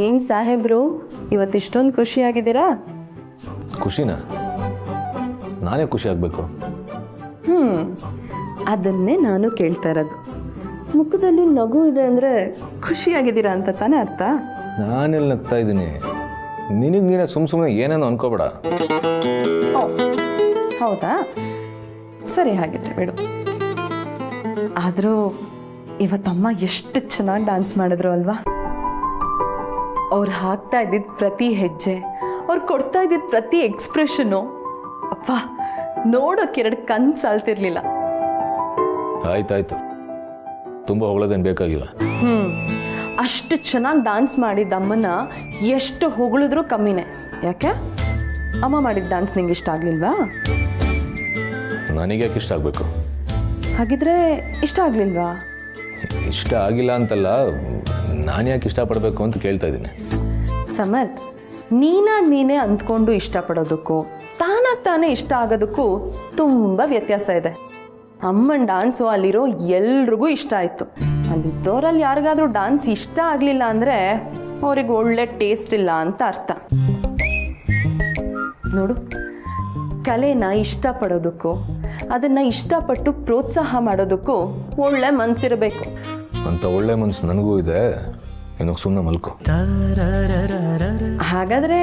ಏನು ಸಾಹೇಬ್ರು ಇವತ್ತು ಇಷ್ಟೊಂದು ಖುಷಿಯಾಗಿದ್ದೀರಾ? ಖುಷಿನಾ? ನಾನೇ ಖುಷಿ ಆಗಬೇಕು. ಅದನ್ನೇ ನಾನು ಕೇಳ್ತಾ ಇರೋದು. ಮುಖದಲ್ಲಿ ನಗು ಇದೆ ಅಂದರೆ ಖುಷಿಯಾಗಿದ್ದೀರಾ ಅಂತ ತಾನೇ ಅರ್ಥ? ನಾನೆಲ್ಲಿ ನಗ್ತಾ ಇದ್ದೀನಿ? ನಿನಗೆ ನೀನೇ ಸುಮ್ಮನೆ ಏನೇನೋ ಅನ್ಕೋಬೇಡ. ಹೌದಾ, ಸರಿ ಹಾಗಿದ್ರೆ ಬಿಡು. ಆದರೂ ಇವತ್ತಮ್ಮ ಎಷ್ಟು ಚೆನ್ನಾಗಿ ಡ್ಯಾನ್ಸ್ ಮಾಡಿದ್ರು ಅಲ್ವಾ? ಅವ್ರು ಹಾಕ್ತಾ ಇದ್ದಿದ್ದು ಪ್ರತಿ ಹೆಜ್ಜೆ, ಅವ್ರು ಕೊಡ್ತಾ ಇದ್ದಿದ್ದು ಪ್ರತಿ ಎಕ್ಸ್ಪ್ರೆಷನು, ಅಪ್ಪ ನೋಡೋಕೆ ಎರಡು ಕಣ್ಣು ಸಾಲ್ತಿರ್ಲಿಲ್ಲ. ಆಯ್ತಾಯ್ತು, ತುಂಬ ಹೊಗಳೋದೇನು ಬೇಕಾಗಿಲ್ಲ. ಅಷ್ಟು ಚೆನ್ನಾಗಿ ಡ್ಯಾನ್ಸ್ ಮಾಡಿದ್ದ ಅಮ್ಮನ ಎಷ್ಟು ಹೊಗಳಿದ್ರೂ ಕಮ್ಮಿನೇ. ಯಾಕೆ ಅಮ್ಮ ಮಾಡಿದ ಡ್ಯಾನ್ಸ್ ನಿಂಗೆ ಇಷ್ಟ ಆಗಲಿಲ್ವಾ? ನನಗೆ ಯಾಕೆ ಇಷ್ಟ ಆಗಬೇಕು? ಹಾಗಿದ್ರೆ ಇಷ್ಟ ಆಗಲಿಲ್ವಾ? ಇಷ್ಟ ಆಗಿಲ್ಲ ಅಂತಲ್ಲ, ನಾನು ಯಾಕೆ ಇಷ್ಟಪಡಬೇಕು ಅಂತ ಕೇಳ್ತಾ ಇದ್ದೀನಿ. ಸಮರ್ಥ್, ನೀನೇ ಅಂದ್ಕೊಂಡು ಇಷ್ಟಪಡೋದಕ್ಕೂ ತಾನೇ ಇಷ್ಟ ಆಗೋದಕ್ಕೂ ತುಂಬ ವ್ಯತ್ಯಾಸ ಇದೆ. ಅಮ್ಮನ ಡ್ಯಾನ್ಸು ಅಲ್ಲಿರೋ ಎಲ್ರಿಗೂ ಇಷ್ಟ ಆಯಿತು. ಅಲ್ಲಿದ್ದವರಲ್ಲಿ ಯಾರಿಗಾದ್ರೂ ಡ್ಯಾನ್ಸ್ ಇಷ್ಟ ಆಗಲಿಲ್ಲ ಅಂದರೆ ಅವ್ರಿಗೆ ಒಳ್ಳೆ ಟೇಸ್ಟ್ ಇಲ್ಲ ಅಂತ ಅರ್ಥ. ನೋಡು, ಕಲೆನ ಇಷ್ಟಪಡೋದಕ್ಕೂ ಅದನ್ನು ಇಷ್ಟಪಟ್ಟು ಪ್ರೋತ್ಸಾಹ ಮಾಡೋದಕ್ಕೂ ಒಳ್ಳೆ ಮನಸ್ಸಿರಬೇಕು. ಅಂತ ಒಳ್ಳೆ ಮನಸ್ಸು ನನಗೂ ಇದೆ. ಏನೋ ಸುಮ್ಮನೆ ಮಲ್ಕೋ. ಹಾಗಾದರೆ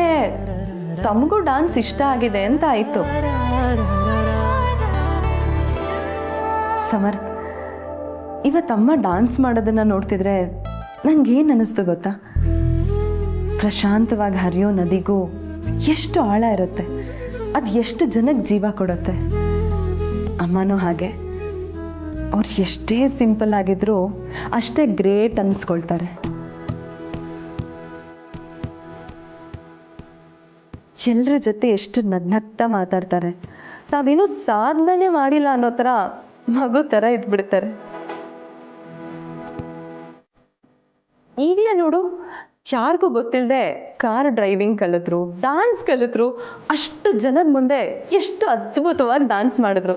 ತಮಗೂ ಡ್ಯಾನ್ಸ್ ಇಷ್ಟ ಆಗಿದೆ ಅಂತ ಆಯಿತು. ಸಮರ್ಥ್, ಇವತ್ತಮ್ಮ ಡ್ಯಾನ್ಸ್ ಮಾಡೋದನ್ನು ನೋಡ್ತಿದ್ರೆ ನನಗೇನು ಅನ್ನಿಸ್ತು ಗೊತ್ತಾ? ಪ್ರಶಾಂತವಾಗಿ ಹರಿಯೋ ನದಿಗೂ ಎಷ್ಟು ಆಳ ಇರುತ್ತೆ, ಅದು ಎಷ್ಟು ಜನಕ್ಕೆ ಜೀವ ಕೊಡುತ್ತೆ. ಅಮ್ಮನೂ ಹಾಗೆ. ಅವ್ರು ಎಷ್ಟೇ ಸಿಂಪಲ್ ಆಗಿದ್ರೂ ಅಷ್ಟೇ ಗ್ರೇಟ್ ಅನ್ನಿಸ್ಕೊಳ್ತಾರೆ. ಎಲ್ಲರ ಜೊತೆ ಎಷ್ಟು ನಗ್ನಗ್ತಾ ಮಾತಾಡ್ತಾರೆ. ತಾವೇನೂ ಸಾಧನೆ ಮಾಡಿಲ್ಲ ಅನ್ನೋ ಥರ ಮಗು ಥರ ಇದ್ಬಿಡ್ತಾರೆ. ಈಗಲೇ ನೋಡು, ಯಾರಿಗೂ ಗೊತ್ತಿಲ್ಲದೆ ಕಾರ್ ಡ್ರೈವಿಂಗ್ ಕಲಿತ್ರು, ಡ್ಯಾನ್ಸ್ ಕಲಿತ್ರು, ಅಷ್ಟು ಜನದ ಮುಂದೆ ಎಷ್ಟು ಅದ್ಭುತವಾಗಿ ಡ್ಯಾನ್ಸ್ ಮಾಡಿದ್ರು.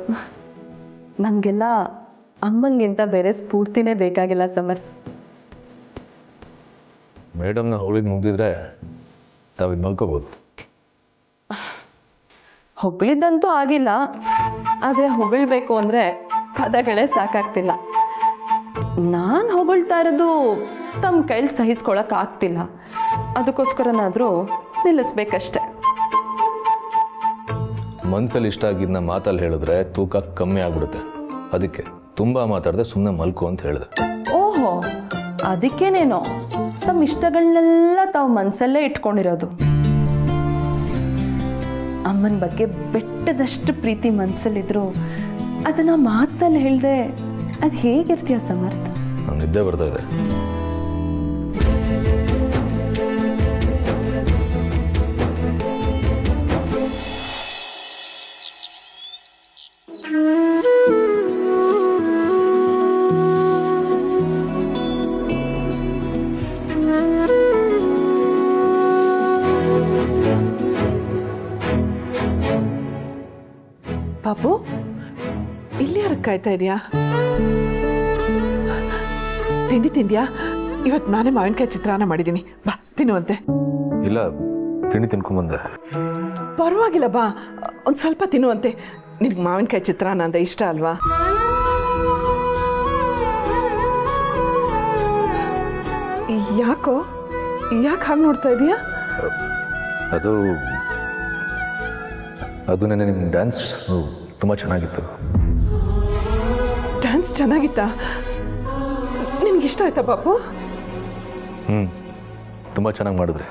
ನಮಗೆಲ್ಲ ಅಮ್ಮಂಗಿಂತ ಬೇರೆ ಸ್ಫೂರ್ತಿನೇ ಬೇಕಾಗಿಲ್ಲ ಸಮರ್ಥ್. ಮೇಡಮ್ನ ಹೊಳಿಗೆ ಮುಗಿದಿದ್ರೆ ತಾವಿದು ಮಲ್ಕೋಬೋದು. ಹೊಗಳಿದ್ದಂತೂ ಆಗಿಲ್ಲ, ಆದರೆ ಹೊಗಳ್ಬೇಕು ಅಂದರೆ ಪದಗಳೇ ಸಾಕಾಗ್ತಿಲ್ಲ. ನಾನು ಹೊಗಳ್ತಾ ಇರೋದು ತಮ್ಮ ಕೈಲಿ ಸಹಿಸ್ಕೊಳಕ್ಕೆ ಆಗ್ತಿಲ್ಲ. ಅದಕ್ಕೋಸ್ಕರನಾದರೂ ನಿಲ್ಲಿಸ್ಬೇಕಷ್ಟೆ. ಮನಸ್ಸಲ್ಲಿ ಇಷ್ಟ ಆಗಿದ್ದನ್ನ ಮಾತಲ್ಲಿ ಹೇಳಿದ್ರೆ ತೂಕ ಕಮ್ಮಿ ಆಗ್ಬಿಡುತ್ತೆ. ಅದಕ್ಕೆ ತುಂಬ ಮಾತಾಡಿದೆ, ಸುಮ್ಮನೆ ಮಲ್ಕೋ ಅಂತ ಹೇಳಿದೆ. ಓಹೋ, ಅದಕ್ಕೇನೇನೋ ತಮ್ಮ ಇಷ್ಟಗಳನ್ನೆಲ್ಲ ತಾವು ಮನಸ್ಸಲ್ಲೇ ಇಟ್ಕೊಂಡಿರೋದು. ಅಮ್ಮನ ಬಗ್ಗೆ ಬೆಟ್ಟದಷ್ಟು ಪ್ರೀತಿ ಮನಸ್ಸಲ್ಲಿದ್ರು ಅದನ್ನು ಮಾತಲ್ಲಿ ಹೇಳಿದೆ ಅದು ಹೇಗಿರ್ತೀಯ ಸಮರ್ಥ್? ನಾನು ನಿದ್ದೆ ಬರ್ತಾ ಇದೆ. ಪಾಪು, ಇಲ್ಲಿ ಯಾರಕ್ಕೆ ಕಾಯ್ತಾ ಇದೆಯಾ? ತಿಂಡಿ ತಿಂದ್ಯಾ? ಇವತ್ತು ನಾನೇ ಮಾವಿನಕಾಯಿ ಚಿತ್ರಾನ್ನ ಮಾಡಿದ್ದೀನಿ, ಬಾ ತಿನ್ನುವಂತೆ. ಇಲ್ಲ, ತಿಂಡಿ ತಿನ್ಕೊಂಬಂದೆ. ಪರವಾಗಿಲ್ಲ, ಬಾ ಒಂದು ಸ್ವಲ್ಪ ತಿನ್ನುವಂತೆ. ನಿನಗೆ ಮಾವಿನಕಾಯಿ ಚಿತ್ರಾನ್ನ ಅಂತ ಇಷ್ಟ ಅಲ್ವಾ? ಯಾಕೋ ಯಾಕೆ ಹಾಗೆ ನೋಡ್ತಾ ಇದೀಯಾ? ಅದು ನೆನ್ನೆ ನಿಮ್ಮ ಡ್ಯಾನ್ಸ್ ತುಂಬ ಚೆನ್ನಾಗಿತ್ತು. ಡ್ಯಾನ್ಸ್ ಚೆನ್ನಾಗಿತ್ತಾ? ನಿನ್ಗಿಷ್ಟ ಆಯ್ತಾ ಪಾಪು? ತುಂಬ ಚೆನ್ನಾಗಿ ಮಾಡಿದ್ರಿ.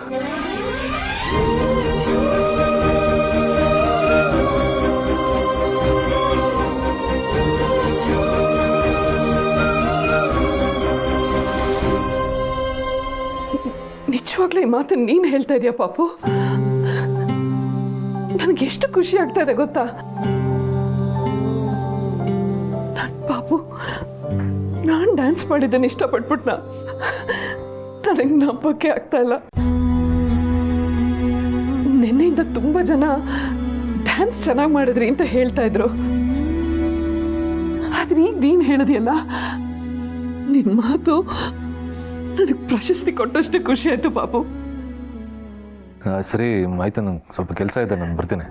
ನಿಜವಾಗ್ಲೂ ಈ ಮಾತು ನೀನು ಹೇಳ್ತಾ ಇದೀಯ ಪಾಪು? ನನಗೆ ಎಷ್ಟು ಖುಷಿ ಆಗ್ತಾ ಇದೆ ಗೊತ್ತಾ? ಪಾಪು, ನಾನು ಡ್ಯಾನ್ಸ್ ಮಾಡಿದ್ದನ್ನು ಇಷ್ಟಪಟ್ಬಿಟ್ನ? ನನಗೆ ನಂಬಕ್ಕೆ ಆಗ್ತಾ ಇಲ್ಲ. ನಿನ್ನೆಯಿಂದ ತುಂಬ ಜನ ಡ್ಯಾನ್ಸ್ ಚೆನ್ನಾಗಿ ಮಾಡಿದ್ರಿ ಅಂತ ಹೇಳ್ತಾ ಇದ್ರು. ಆದ್ರೆ ಈಗ ನೀನು ಹೇಳಿದೆಯಲ್ಲ, ನಿನ್ನ ಮಾತು ನನಗೆ ಪ್ರಶಸ್ತಿ ಕೊಟ್ಟಷ್ಟೇ ಖುಷಿ ಆಯ್ತು ಪಾಪು. ಸರಿ ಆಯ್ತು, ನಂಗೆ ಸ್ವಲ್ಪ ಕೆಲಸ ಇದೆ, ನಾನು ಬರ್ತೀನಿ.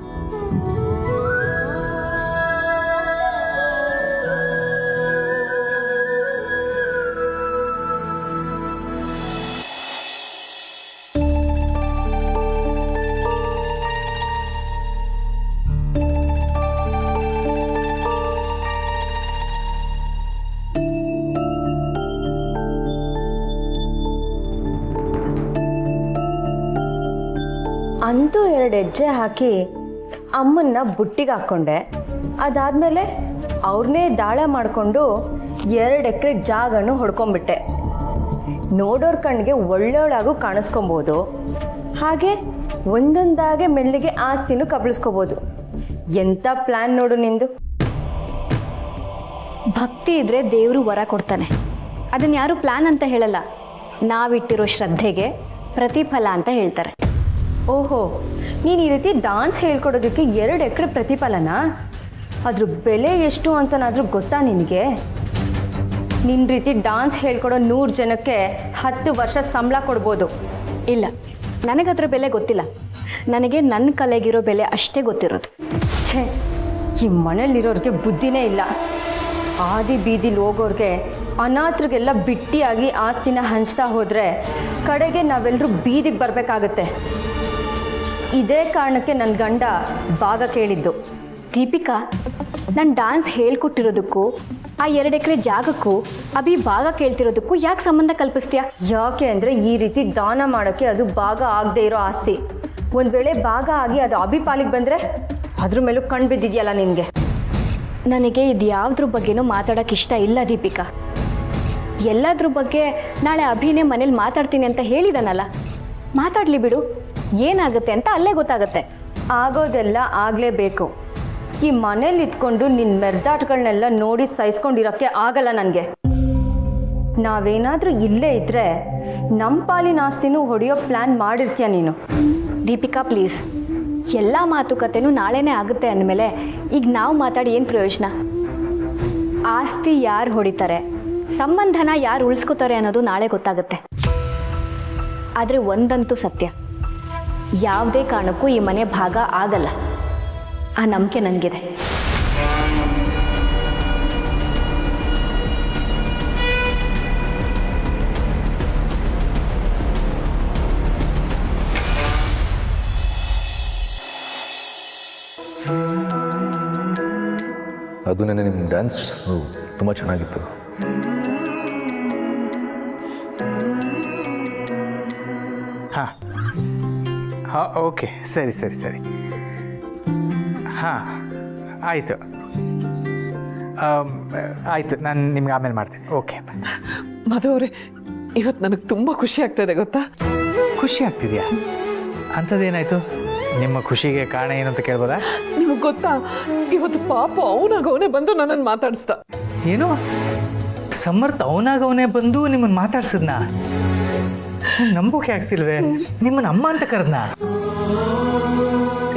ಅಂತೂ 2 ಹೆಜ್ಜೆ ಹಾಕಿ ಅಮ್ಮನ್ನ ಬುಟ್ಟಿಗೆ ಹಾಕ್ಕೊಂಡೆ. ಅದಾದಮೇಲೆ ಅವ್ರನ್ನೇ ದಾಳ ಮಾಡಿಕೊಂಡು 2 ಎಕರೆ ಜಾಗನೂ ಹೊಡ್ಕೊಂಡ್ಬಿಟ್ಟೆ. ನೋಡೋರ ಕಣ್ಣಿಗೆ ಒಳ್ಳೆಯವಳಾಗೂ ಕಾಣಿಸ್ಕೊಬೋದು, ಹಾಗೆ ಒಂದೊಂದಾಗೆ ಮೆಲ್ಲಿಗೆ ಆಸ್ತಿನೂ ಕಬಳಿಸ್ಕೋಬೋದು. ಎಂಥ ಪ್ಲ್ಯಾನ್ ನೋಡು ನಿಂದು. ಭಕ್ತಿ ಇದ್ರೆ ದೇವರು ವರ ಕೊಡ್ತಾನೆ. ಅದನ್ನ ಯಾರು ಪ್ಲಾನ್ ಅಂತ ಹೇಳಲ್ಲ, ನಾವಿಟ್ಟಿರೋ ಶ್ರದ್ಧೆಗೆ ಪ್ರತಿಫಲ ಅಂತ ಹೇಳ್ತಾರೆ. ಓಹೋ, ನೀನು ಈ ರೀತಿ ಡಾನ್ಸ್ ಹೇಳ್ಕೊಡೋದಕ್ಕೆ 2 ಎಕರೆ ಪ್ರತಿಫಲನಾ? ಅದ್ರ ಬೆಲೆ ಎಷ್ಟು ಅಂತನಾದರೂ ಗೊತ್ತಾ ನಿನಗೆ? ನಿನ್ನ ರೀತಿ ಡಾನ್ಸ್ ಹೇಳ್ಕೊಡೋ 100 ಜನಕ್ಕೆ 10 ವರ್ಷ ಸಂಬಳ ಕೊಡ್ಬೋದು. ಇಲ್ಲ, ನನಗದ್ರ ಬೆಲೆ ಗೊತ್ತಿಲ್ಲ. ನನಗೆ ನನ್ನ ಕಲೆಗಿರೋ ಬೆಲೆ ಅಷ್ಟೇ ಗೊತ್ತಿರೋದು. ಛೇ, ಈ ಮನೇಲಿರೋರಿಗೆ ಬುದ್ಧಿನೇ ಇಲ್ಲ. ಆದಿ ಬೀದಿಲಿ ಹೋಗೋರಿಗೆ, ಅನಾಥರಿಗೆಲ್ಲ ಬಿಟ್ಟಿಯಾಗಿ ಆಸ್ತಿನ ಹಂಚ್ತಾ ಹೋದರೆ ಕಡೆಗೆ ನಾವೆಲ್ಲರೂ ಬೀದಿಗೆ ಬರಬೇಕಾಗತ್ತೆ. ಇದೇ ಕಾರಣಕ್ಕೆ ನನ್ನ ಗಂಡ ಭಾಗ ಕೇಳಿದ್ದು. ದೀಪಿಕಾ, ನಾನು ಡಾನ್ಸ್ ಹೇಳ್ಕೊಟ್ಟಿರೋದಕ್ಕೂ ಆ 2 ಎಕರೆ ಜಾಗಕ್ಕೂ ಅಭಿ ಭಾಗ ಕೇಳ್ತಿರೋದಕ್ಕೂ ಯಾಕೆ ಸಂಬಂಧ ಕಲ್ಪಿಸ್ತೀಯಾ? ಯಾಕೆ ಅಂದರೆ ಈ ರೀತಿ ದಾನ ಮಾಡೋಕ್ಕೆ ಅದು ಭಾಗ ಆಗದೆ ಇರೋ ಆಸ್ತಿ. ಒಂದು ವೇಳೆ ಭಾಗ ಆಗಿ ಅದು ಅಭಿ ಪಾಲಿಗೆ ಬಂದರೆ ಅದ್ರ ಮೇಲೂ ಕಣ್ಣು ಬಿದ್ದಿದೆಯಲ್ಲ ನಿನಗೆ. ನನಗೆ ಇದು ಯಾವುದ್ರ ಬಗ್ಗೆನೂ ಮಾತಾಡೋಕ್ಕೆ ಇಷ್ಟ ಇಲ್ಲ ದೀಪಿಕಾ. ಎಲ್ಲದ್ರ ಬಗ್ಗೆ ನಾಳೆ ಅಭಿನೇ ಮನೇಲಿ ಮಾತಾಡ್ತೀನಿ ಅಂತ ಹೇಳಿದಾನಲ್ಲ, ಮಾತಾಡಲಿ ಬಿಡು. ಏನಾಗುತ್ತೆ ಅಂತ ಅಲ್ಲೇ ಗೊತ್ತಾಗುತ್ತೆ. ಆಗೋದೆಲ್ಲ ಆಗಲೇಬೇಕು. ಈ ಮನೇಲಿ ಇದ್ಕೊಂಡು ನಿನ್ನ ಮೆರ್ದಾಟಗಳನ್ನೆಲ್ಲ ನೋಡಿ ಸಹಿಸ್ಕೊಂಡಿರೋಕ್ಕೆ ಆಗಲ್ಲ ನನಗೆ. ನಾವೇನಾದರೂ ಇಲ್ಲೇ ಇದ್ದರೆ ನಮ್ಮ ಪಾಲಿನ ಆಸ್ತಿನೂ ಹೊಡೆಯೋ ಪ್ಲ್ಯಾನ್ ಮಾಡಿರ್ತೀಯ ನೀನು. ದೀಪಿಕಾ ಪ್ಲೀಸ್, ಎಲ್ಲ ಮಾತುಕತೆನೂ ನಾಳೆನೇ ಆಗುತ್ತೆ ಅಂದಮೇಲೆ ಈಗ ನಾವು ಮಾತಾಡಿ ಏನು ಪ್ರಯೋಜನ? ಆಸ್ತಿ ಯಾರು ಹೊಡಿತಾರೆ, ಸಂಬಂಧನ ಯಾರು ಉಳಿಸ್ಕೋತಾರೆ ಅನ್ನೋದು ನಾಳೆ ಗೊತ್ತಾಗುತ್ತೆ. ಆದರೆ ಒಂದಂತೂ ಸತ್ಯ, ಯಾವುದೇ ಕಾರಣಕ್ಕೂ ಈ ಮನೆ ಭಾಗ ಆಗಲ್ಲ. ಆ ನಂಬಿಕೆ ನನಗಿದೆ. ಅದು ನೆನ್ನೆ ನಿಮ್ಮ ಡ್ಯಾನ್ಸ್ ತುಂಬ ಚೆನ್ನಾಗಿತ್ತು. ಹಾಂ ಹಾಂ, ಓಕೆ, ಸರಿ ಸರಿ ಸರಿ. ಹಾಂ, ಆಯಿತು ಆಯಿತು, ನಾನು ನಿಮ್ಗೆ ಆಮೇಲೆ ಮಾಡ್ತೀನಿ. ಓಕೆ ಮಧು ಅವರೇ, ಇವತ್ತು ನನಗೆ ತುಂಬ ಖುಷಿ ಆಗ್ತಾಯಿದೆ ಗೊತ್ತಾ? ಖುಷಿ ಆಗ್ತಿದೆಯಾ? ಅಂಥದ್ದೇನಾಯಿತು? ನಿಮ್ಮ ಖುಷಿಗೆ ಕಾರಣ ಏನು ಅಂತ ಕೇಳ್ಬೋದಾ? ನಿಮಗೆ ಗೊತ್ತಾ, ಇವತ್ತು ಪಾಪ ಅವನಾಗವನೇ ಬಂದು ನನ್ನನ್ನು ಮಾತಾಡಿಸ್ದ. ಏನು ಸಮರ್ಥ ಅವನಾಗವನೇ ಬಂದು ನಿಮ್ಮನ್ನು ಮಾತಾಡ್ಸಿದ್ನಾ? ನಂಬೋಕೆ ಆಗ್ತಿಲ್ವೇ? ನಿಮ್ಮನ್ನು ಅಮ್ಮ ಅಂತ ಕರೆದ್ನಾ?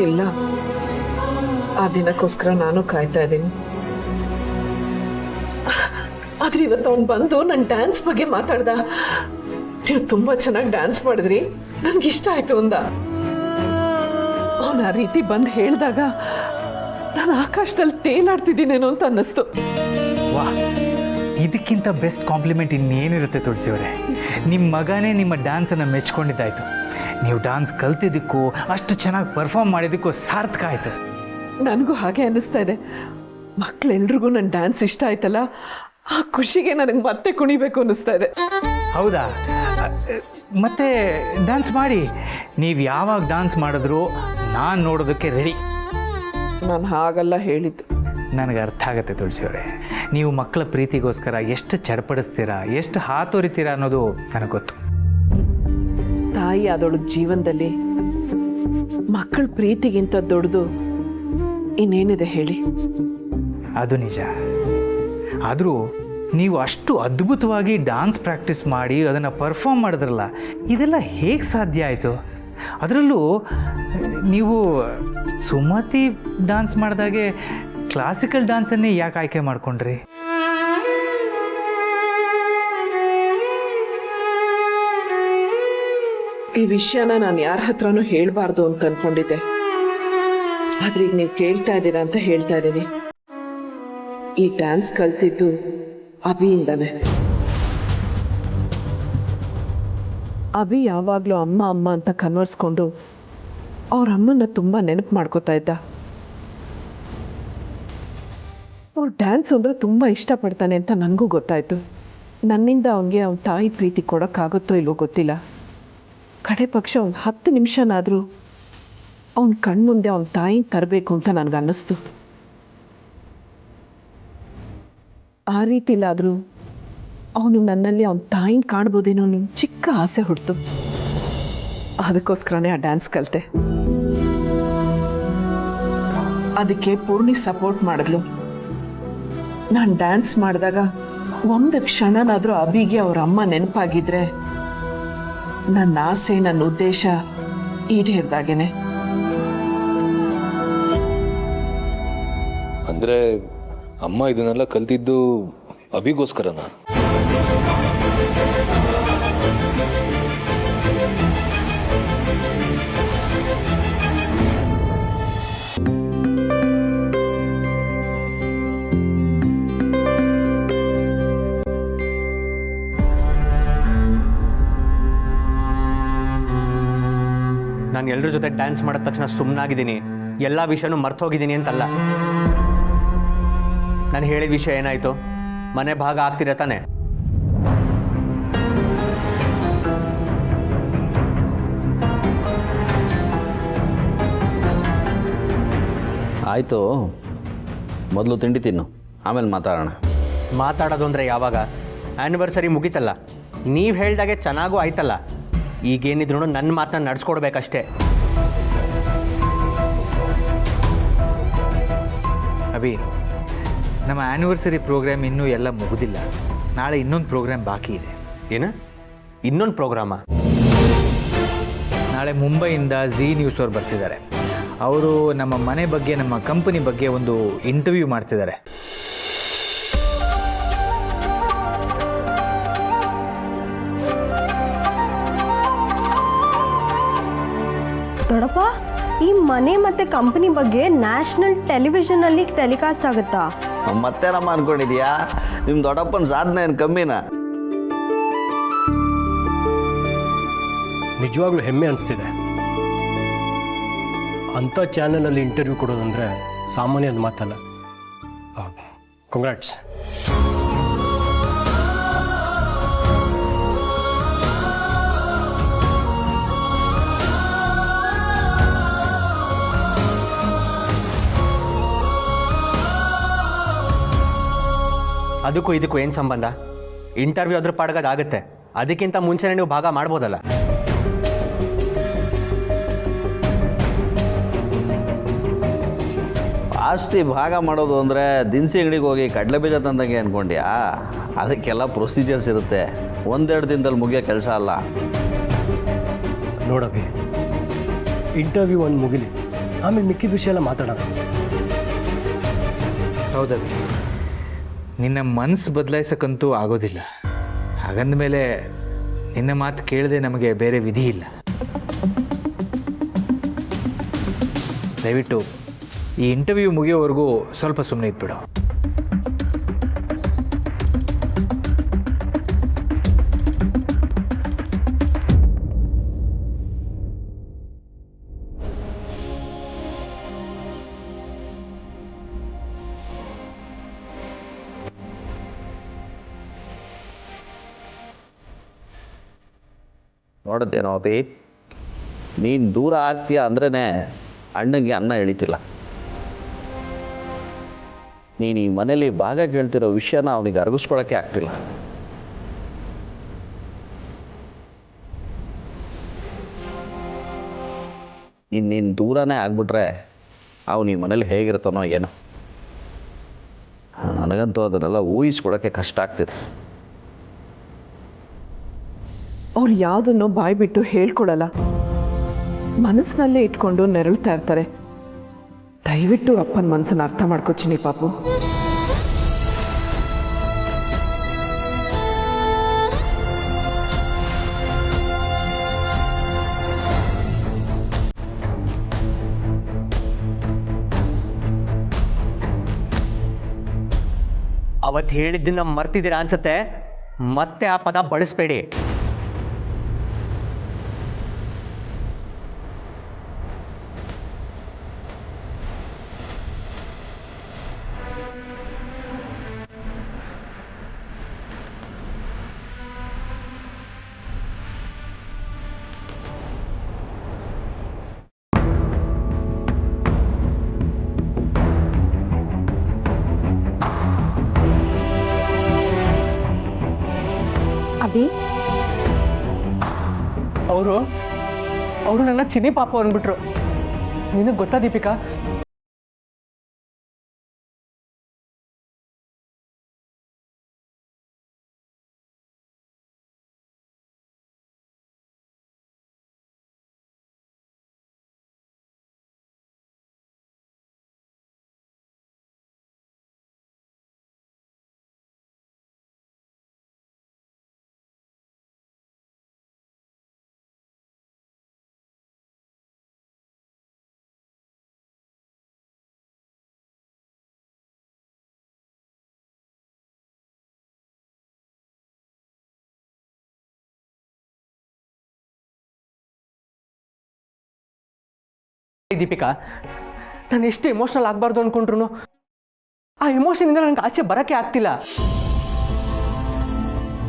ಇಲ್ಲ, ಆ ದಿನಕ್ಕೋಸ್ಕರ ನಾನು ಕಾಯ್ತಾ ಇದ್ದೀನಿ. ಆದ್ರೆ ಇವತ್ತು ಅವನು ಬಂದು ನನ್ನ ಡ್ಯಾನ್ಸ್ ಬಗ್ಗೆ ಮಾತಾಡ್ದ. ನೀವು ತುಂಬ ಚೆನ್ನಾಗಿ ಡ್ಯಾನ್ಸ್ ಮಾಡಿದ್ರಿ, ನನ್ಗೆ ಇಷ್ಟ ಆಯ್ತು ಅಂದ. ಅವನು ಆ ರೀತಿ ಬಂದು ಹೇಳಿದಾಗ ನಾನು ಆಕಾಶದಲ್ಲಿ ತೇಲಾಡ್ತಿದ್ದೀನೇನೋ ಅಂತ ಅನ್ನಿಸ್ತು. ವಾ, ಇದಕ್ಕಿಂತ ಬೆಸ್ಟ್ ಕಾಂಪ್ಲಿಮೆಂಟ್ ಇನ್ನೇನಿರುತ್ತೆ ತುಳಸಿಯವರೇ? ನಿಮ್ಮ ಮಗನೇ ನಿಮ್ಮ ಡ್ಯಾನ್ಸನ್ನು ಮೆಚ್ಕೊಂಡಿದ್ದಾಯ್ತು. ನೀವು ಡ್ಯಾನ್ಸ್ ಕಲ್ತಿದ್ದಕ್ಕೂ ಅಷ್ಟು ಚೆನ್ನಾಗಿ ಪರ್ಫಾರ್ಮ್ ಮಾಡಿದ್ದಕ್ಕೂ ಸಾರ್ಥಕ ಆಯಿತು. ನನಗೂ ಹಾಗೆ ಅನ್ನಿಸ್ತಾ ಇದೆ. ಮಕ್ಕಳೆಲ್ರಿಗೂ ನನ್ನ ಡ್ಯಾನ್ಸ್ ಇಷ್ಟ ಆಯ್ತಲ್ಲ, ಆ ಖುಷಿಗೆ ನನಗೆ ಮತ್ತೆ ಕುಣಿಬೇಕು ಅನ್ನಿಸ್ತಾ ಇದೆ. ಹೌದಾ? ಮತ್ತೆ ಡ್ಯಾನ್ಸ್ ಮಾಡಿ. ನೀವು ಯಾವಾಗ ಡ್ಯಾನ್ಸ್ ಮಾಡಿದ್ರು ನಾನು ನೋಡೋದಕ್ಕೆ ರೆಡಿ. ನಾನು ಹಾಗಲ್ಲ ಹೇಳಿದ್ದು. ನನಗೆ ಅರ್ಥ ಆಗುತ್ತೆ ತುಳಸಿಯವರೇ. ನೀವು ಮಕ್ಕಳ ಪ್ರೀತಿಗೋಸ್ಕರ ಎಷ್ಟು ಚಡಪಡಿಸ್ತೀರಾ, ಎಷ್ಟು ಹಾತೊರಿತೀರಾ ಅನ್ನೋದು ನನಗೆ ಗೊತ್ತು. ತಾಯಿ ಆದವಳು ಜೀವನದಲ್ಲಿ ಮಕ್ಕಳ ಪ್ರೀತಿಗಿಂತ ದೊಡ್ಡದು ಇನ್ನೇನಿದೆ ಹೇಳಿ? ಅದು ನಿಜ. ಆದರೂ ನೀವು ಅಷ್ಟು ಅದ್ಭುತವಾಗಿ ಡ್ಯಾನ್ಸ್ ಪ್ರಾಕ್ಟೀಸ್ ಮಾಡಿ ಅದನ್ನು ಪರ್ಫಾರ್ಮ್ ಮಾಡಿದ್ರಲ್ಲ, ಇದೆಲ್ಲ ಹೇಗೆ ಸಾಧ್ಯ ಆಯಿತು? ಅದರಲ್ಲೂ ನೀವು ಸುಮತಿ ಡ್ಯಾನ್ಸ್ ಮಾಡಿದಾಗೆ ಕ್ಲಾಸಿಕಲ್ ಡ್ಯಾನ್ಸನ್ನೇ ಯಾಕೆ ಆಯ್ಕೆ ಮಾಡ್ಕೊಂಡ್ರಿ? ಈ ವಿಷಯನ ನಾನು ಯಾರ ಹತ್ರನೂ ಹೇಳಬಾರ್ದು ಅಂತ ಅನ್ಕೊಂಡಿದ್ದೆ. ಆದ್ರೆ ಈಗ ನೀವು ಕೇಳ್ತಾ ಇದ್ದೀರಾ ಅಂತ ಹೇಳ್ತಾ ಇದ್ದೀನಿ. ಈ ಡ್ಯಾನ್ಸ್ ಕಲ್ತಿದ್ದು ಅಭಿಯಿಂದಾನೆ. ಅಭಿ ಯಾವಾಗಲೂ ಅಮ್ಮ ಅಮ್ಮ ಅಂತ ಕನ್ವರ್ಸ್ಕೊಂಡು ಅವ್ರ ಅಮ್ಮನ ತುಂಬ ನೆನಪು ಮಾಡ್ಕೋತಾ ಇದ್ದ. ಅವ್ರು ಡ್ಯಾನ್ಸ್ ಅಂದರೆ ತುಂಬ ಇಷ್ಟಪಡ್ತಾನೆ ಅಂತ ನನಗೂ ಗೊತ್ತಾಯಿತು. ನನ್ನಿಂದ ಅವನಿಗೆ ಅವನ ತಾಯಿ ಪ್ರೀತಿ ಕೊಡೋಕ್ಕಾಗುತ್ತೋ ಇಲ್ವೋ ಗೊತ್ತಿಲ್ಲ. ಕಡೆ ಪಕ್ಷ ಒಂದು 10 ನಿಮಿಷನಾದರೂ ಅವನ ಕಣ್ಮುಂದೆ ಅವನ ತಾಯಿನ ತರಬೇಕು ಅಂತ ನನಗೆ ಅನ್ನಿಸ್ತು. ಆ ರೀತಿಲಾದರೂ ಅವನು ನನ್ನಲ್ಲಿ ಅವನ ತಾಯಿನ ಕಾಣ್ಬೋದೇನೋ ಅನ್ನೋ ಚಿಕ್ಕ ಆಸೆ ಹುಡ್ತು. ಅದಕ್ಕೋಸ್ಕರನೇ ಆ ಡ್ಯಾನ್ಸ್ ಕಲಿತೆ. ಅದಕ್ಕೆ ಪೂರ್ಣಿ ಸಪೋರ್ಟ್ ಮಾಡಿದ್ಲು. ನಾನು ಡ್ಯಾನ್ಸ್ ಮಾಡಿದಾಗ ಒಂದು ಕ್ಷಣನಾದರೂ ಅಭಿಗೆ ಅವ್ರ ಅಮ್ಮ ನೆನಪಾಗಿದ್ರೆ ನನ್ನ ಆಸೆ, ನನ್ನ ಉದ್ದೇಶ ಈಡೇರ್ದಾಗೇನೆ. ಅಂದರೆ ಅಮ್ಮ ಇದನ್ನೆಲ್ಲ ಕಲ್ತಿದ್ದು ಅಭಿಗೋಸ್ಕರನಾ? ನಾನು ಎಲ್ಲರ ಜೊತೆ ಡ್ಯಾನ್ಸ್ ಮಾಡಿದ ತಕ್ಷಣ ಸುಮ್ಮನಾಗಿದ್ದೀನಿ, ಎಲ್ಲ ವಿಷಯನೂ ಮರ್ತೋಗಿದ್ದೀನಿ ಅಂತಲ್ಲ. ನಾನು ಹೇಳಿದ ವಿಷಯ ಏನಾಯಿತು? ಮನೆ ಭಾಗ ಆಗ್ತಿರ ತಾನೆ? ಆಯಿತು, ಮೊದಲು ತಿಂಡಿ ತಿನ್ನು, ಆಮೇಲೆ ಮಾತಾಡೋಣ. ಮಾತಾಡೋದು ಅಂದರೆ ಯಾವಾಗ? ಆ್ಯನಿವರ್ಸರಿ ಮುಗೀತಲ್ಲ, ನೀವು ಹೇಳ್ದಾಗೆ ಚೆನ್ನಾಗೂ ಆಯ್ತಲ್ಲ. ಈಗೇನಿದ್ರು ನನ್ನ ಮಾತನ್ನ ನಡೆಸ್ಕೊಡ್ಬೇಕಷ್ಟೇ. ಅಭಿ, ನಮ್ಮ ಆ್ಯನಿವರ್ಸರಿ ಪ್ರೋಗ್ರಾಮ್ ಇನ್ನೂ ಎಲ್ಲ ಮುಗಿದಿಲ್ಲ. ನಾಳೆ ಇನ್ನೊಂದು ಪ್ರೋಗ್ರಾಮ್ ಬಾಕಿ ಇದೆ. ಏನು? ಇನ್ನೊಂದು ಪ್ರೋಗ್ರಾಮಾ? ನಾಳೆ ಮುಂಬೈಯಿಂದ ಝೀ ನ್ಯೂಸ್ ಅವ್ರು ಬರ್ತಿದ್ದಾರೆ. ಅವರು ನಮ್ಮ ಮನೆ ಬಗ್ಗೆ, ನಮ್ಮ ಕಂಪನಿ ಬಗ್ಗೆ ಒಂದು ಇಂಟರ್ವ್ಯೂ ಮಾಡ್ತಿದ್ದಾರೆ. ದೊಡ್ಡಪ್ಪ, ಈ ಮನೆ ಮತ್ತೆ ಕಂಪನಿ ಬಗ್ಗೆ ನ್ಯಾಷನಲ್ ಟೆಲಿವಿಷನ್ ಅಲ್ಲಿ ಟೆಲಿಕಾಸ್ಟ್ ಆಗುತ್ತಾ? ಮತ್ತೆ ನಮ್ಮ ಅನ್ಕೊಂಡಿದ್ಯಾ? ನಿಮ್ಮ ದೊಡ್ಡಪ್ಪನ ಸಾಧನೆ ಏನು ಕಮ್ಮಿನಾ? ನಿಜವಾಗ್ಲೂ ಹೆಮ್ಮೆ ಅನಿಸ್ತಿದೆ. ಅಂಥ ಚಾನಲಲ್ಲಿ ಇಂಟರ್ವ್ಯೂ ಕೊಡೋದಂದರೆ ಸಾಮಾನ್ಯದ ಮಾತಲ್ಲ. ಕಂಗ್ರಾಟ್ಸ್. ಅದಕ್ಕೂ ಇದಕ್ಕೂ ಏನು ಸಂಬಂಧ? ಇಂಟರ್ವ್ಯೂ ಅದ್ರ ಪಾಡ್ಗೋದಾಗುತ್ತೆ. ಅದಕ್ಕಿಂತ ಮುಂಚೆನೇ ನೀವು ಭಾಗ ಮಾಡ್ಬೋದಲ್ಲ. ಆಸ್ತಿ ಭಾಗ ಮಾಡೋದು ಅಂದರೆ ದಿನಸಿ ಅಂಗಡಿಗೆ ಹೋಗಿ ಕಡಲೆ ಬೀಜ ತಂದಂಗೆ ಅಂದ್ಕೊಂಡ್ಯಾ? ಅದಕ್ಕೆಲ್ಲ ಪ್ರೊಸೀಜರ್ಸ್ ಇರುತ್ತೆ. 1-2 ದಿನದಲ್ಲಿ ಮುಗಿಯೋ ಕೆಲಸ ಅಲ್ಲ. ನೋಡಬಿ, ಇಂಟರ್ವ್ಯೂ ಒಂದು ಮುಗಿಲಿ, ಆಮೇಲೆ ಮಿಕ್ಕಿದ ವಿಷಯ ಎಲ್ಲ ಮಾತಾಡೋಣ. ಹೌದವಿ, ನಿನ್ನ ಮನಸ್ಸು ಬದಲಾಯಿಸೋಕ್ಕಂತೂ ಆಗೋದಿಲ್ಲ. ಹಾಗಂದಮೇಲೆ ನಿನ್ನ ಮಾತು ಕೇಳದೆ ನಮಗೆ ಬೇರೆ ವಿಧಿ ಇಲ್ಲ. ದಯವಿಟ್ಟು ಈ ಇಂಟರ್ವ್ಯೂ ಮುಗಿಯೋವರೆಗೂ ಸ್ವಲ್ಪ ಸುಮ್ಮನೆ ಇದ್ಬಿಡು. ನೋಡಿದ್ದೇನೋ ಅಭಿ, ನೀನು ದೂರ ಆಗ್ತೀಯ ಅಂದ್ರೇ ಅಣ್ಣಂಗೆ ಅನ್ನ ಎಳಿತಿಲ್ಲ. ನೀನು ಈ ಮನೇಲಿ ಭಾಗ ಕೇಳ್ತಿರೋ ವಿಷಯನ ಅವನಿಗೆ ಅರಗಿಸ್ಕೊಳಕ್ಕೆ ಆಗ್ತಿಲ್ಲ. ನೀನು ದೂರನೇ ಆಗ್ಬಿಟ್ರೆ ಅವನು ಈ ಮನೇಲಿ ಹೇಗಿರ್ತಾನೋ ಏನೋ. ನನಗಂತೂ ಅದನ್ನೆಲ್ಲ ಊಹಿಸ್ಕೊಳಕ್ಕೆ ಕಷ್ಟ ಆಗ್ತಿದೆ. ಅವ್ರು ಯಾವುದನ್ನು ಬಾಯಿ ಬಿಟ್ಟು ಹೇಳ್ಕೊಡಲ್ಲ, ಮನಸ್ಸಿನಲ್ಲೇ ಇಟ್ಕೊಂಡು ನೆರಳ್ತಾ ಇರ್ತಾರೆ. ದಯವಿಟ್ಟು ಅಪ್ಪನ ಮನಸ್ಸನ್ನು ಅರ್ಥ ಮಾಡ್ಕೊತೀನಿ ಪಾಪು. ಅವತ್ತು ಹೇಳಿದ್ದನ್ನ ಮರ್ತಿದ್ದೀರಾ ಅನ್ಸುತ್ತೆ. ಮತ್ತೆ ಆ ಪದ ಬಳಸಬೇಡಿ. ಅಭಿ, ಅವರು ನನ್ನ ಚಿನಿ ಪಾಪು ಅಂದ್ಬಿಟ್ರು. ನಿನಗೆ ಗೊತ್ತಾ ದೀಪಿಕಾ, ದೀಪಿಕಾ, ನಾನು ಎಷ್ಟು ಎಮೋಷ್ನಲ್ ಆಗಬಾರ್ದು ಅಂದ್ಕೊಂಡ್ರು ಆ ಎಮೋಷನಿಂದ ನನಗೆ ಆಚೆ ಬರೋಕ್ಕೆ ಆಗ್ತಿಲ್ಲ.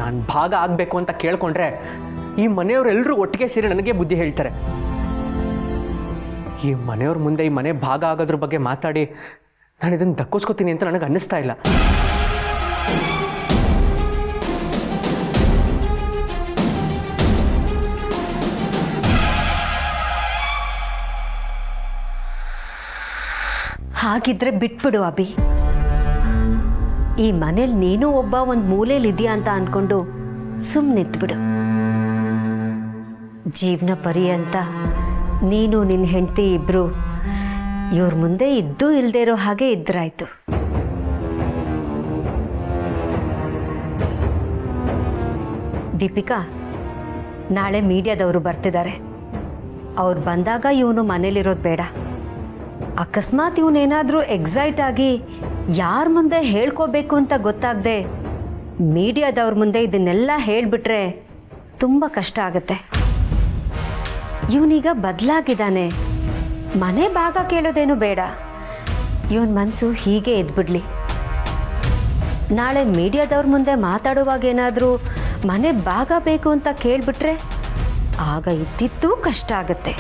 ನಾನು ಭಾಗ ಆಗಬೇಕು ಅಂತ ಕೇಳ್ಕೊಂಡ್ರೆ ಈ ಮನೆಯವರೆಲ್ಲರೂ ಒಟ್ಟಿಗೆ ಸೇರಿ ನನಗೆ ಬುದ್ಧಿ ಹೇಳ್ತಾರೆ. ಈ ಮನೆಯವ್ರ ಮುಂದೆ ಈ ಮನೆ ಭಾಗ ಆಗೋದ್ರ ಬಗ್ಗೆ ಮಾತಾಡಿ ನಾನು ಇದನ್ನು ದಕ್ಕಿಸ್ಕೊತೀನಿ ಅಂತ ನನಗೆ ಅನ್ನಿಸ್ತಾ ಇಲ್ಲ. ಹಾಗಿದ್ರೆ ಬಿಟ್ಬಿಡು ಅಭಿ. ಈ ಮನೇಲಿ ನೀನು ಒಬ್ಬ ಒಂದು ಮೂಲೆಯಲ್ಲಿ ಇದೆಯಾ ಅಂತ ಅಂದ್ಕೊಂಡು ಸುಮ್ಮನಿದ್ಬಿಡು. ಜೀವನ ಪರ್ಯಂತ ನೀನು ನಿನ್ನ ಹೆಂಡತಿ ಇಬ್ಬರು ಇವ್ರ ಮುಂದೆ ಇದ್ದೂ ಇಲ್ಲದೆ ಇರೋ ಹಾಗೆ ಇದ್ರಾಯ್ತು. ದೀಪಿಕಾ, ನಾಳೆ ಮೀಡಿಯಾದವರು ಬರ್ತಿದ್ದಾರೆ. ಅವ್ರು ಬಂದಾಗ ಇವನು ಮನೇಲಿರೋದು ಬೇಡ. ಅಕಸ್ಮಾತ್ ಇವನೇನಾದರೂ ಎಕ್ಸೈಟ್ ಆಗಿ ಯಾರ ಮುಂದೆ ಹೇಳ್ಕೋಬೇಕು ಅಂತ ಗೊತ್ತಾಗದೆ ಮೀಡಿಯಾದವ್ರ ಮುಂದೆ ಇದನ್ನೆಲ್ಲ ಹೇಳಿಬಿಟ್ರೆ ತುಂಬ ಕಷ್ಟ ಆಗುತ್ತೆ. ಇವನೀಗ ಬದಲಾಗಿದ್ದಾನೆ. ಮನೆ ಭಾಗ ಕೇಳೋದೇನು ಬೇಡ. ಇವನ ಮನಸ್ಸು ಹೀಗೆ ಎದ್ಬಿಡ್ಲಿ. ನಾಳೆ ಮೀಡಿಯಾದವ್ರ ಮುಂದೆ ಮಾತಾಡುವಾಗ ಏನಾದರೂ ಮನೆ ಭಾಗ ಬೇಕು ಅಂತ ಕೇಳಿಬಿಟ್ರೆ ಆಗ ಇದ್ದಿದ್ದೂ ಕಷ್ಟ ಆಗುತ್ತೆ.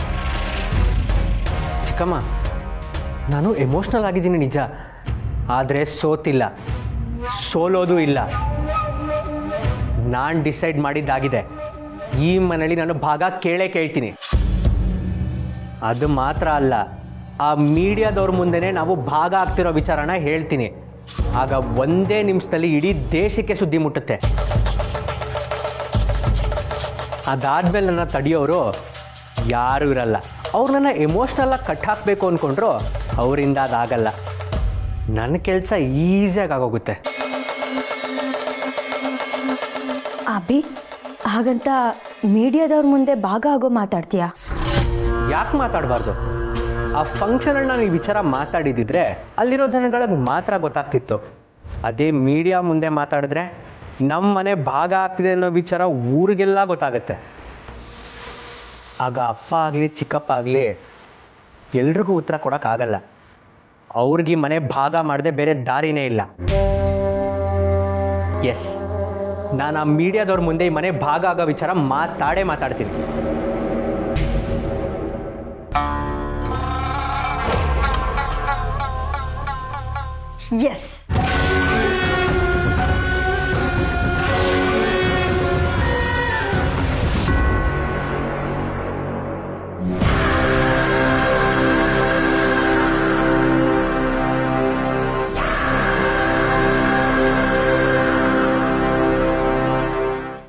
ಚಿಕ್ಕಮ್ಮ, ನಾನು ಎಮೋಷ್ನಲ್ ಆಗಿದ್ದೀನಿ ನಿಜ, ಆದರೆ ಸೋತಿಲ್ಲ, ಸೋಲೋದು ಇಲ್ಲ. ನಾನು ಡಿಸೈಡ್ ಮಾಡಿದ್ದಾಗಿದೆ. ಈ ಮನೇಲಿ ನಾನು ಭಾಗ ಕೇಳ್ತೀನಿ. ಅದು ಮಾತ್ರ ಅಲ್ಲ, ಆ ಮೀಡಿಯಾದವ್ರ ಮುಂದೆನೇ ನಾವು ಭಾಗ ಆಗ್ತಿರೋ ವಿಚಾರನ ಹೇಳ್ತೀನಿ. ಆಗ ಒಂದೇ ನಿಮಿಷದಲ್ಲಿ ಇಡೀ ದೇಶಕ್ಕೆ ಸುದ್ದಿ ಮುಟ್ಟುತ್ತೆ. ಅದಾದ್ಮೇಲೆ ನನ್ನ ತಡೆಯೋರು ಯಾರೂ ಇರಲ್ಲ. ಅವ್ರು ನನ್ನ ಎಮೋಷ್ನಲ್ಲಾಗಿ ಕಟ್ ಹಾಕಬೇಕು ಅಂದ್ಕೊಂಡ್ರು ಅವರಿಂದ ಅದಾಗಲ್ಲ. ನನ್ನ ಕೆಲಸ ಈಸಿಯಾಗಿ ಆಗೋಗುತ್ತೆ. ಅಭಿ, ಹಾಗಂತ ಮೀಡಿಯಾದವ್ರ ಮುಂದೆ ಭಾಗ ಆಗೋ ಮಾತಾಡ್ತೀಯಾ? ಯಾಕೆ ಮಾತಾಡಬಾರ್ದು? ಆ ಫಂಕ್ಷನಲ್ಲಿ ನಾನು ಈ ವಿಚಾರ ಮಾತಾಡಿದ್ದಿದ್ರೆ ಅಲ್ಲಿರೋ ಜನಗಳಿಗೆ ಮಾತ್ರ ಗೊತ್ತಾಗ್ತಿತ್ತು. ಅದೇ ಮೀಡಿಯಾ ಮುಂದೆ ಮಾತಾಡಿದ್ರೆ ನಮ್ಮ ಮನೆ ಭಾಗ ಆಗ್ತಿದೆ ಅನ್ನೋ ವಿಚಾರ ಊರಿಗೆಲ್ಲ ಗೊತ್ತಾಗುತ್ತೆ. ಆಗ ಅಪ್ಪ ಆಗಲಿ ಚಿಕ್ಕಪ್ಪ ಆಗಲಿ ಎಲ್ರಿಗೂ ಉತ್ತರ ಕೊಡೋಕ್ಕಾಗಲ್ಲ. ಅವ್ರಿಗೆ ಮನೆ ಭಾಗ ಮಾಡದೆ ಬೇರೆ ದಾರಿನೇ ಇಲ್ಲ. ಎಸ್, ನಾನು ಆ ಮೀಡಿಯಾದವ್ರ ಮುಂದೆ ಈ ಮನೆ ಭಾಗ ಆಗೋ ವಿಚಾರ ಮಾತಾಡ್ತೀನಿ. ಎಸ್.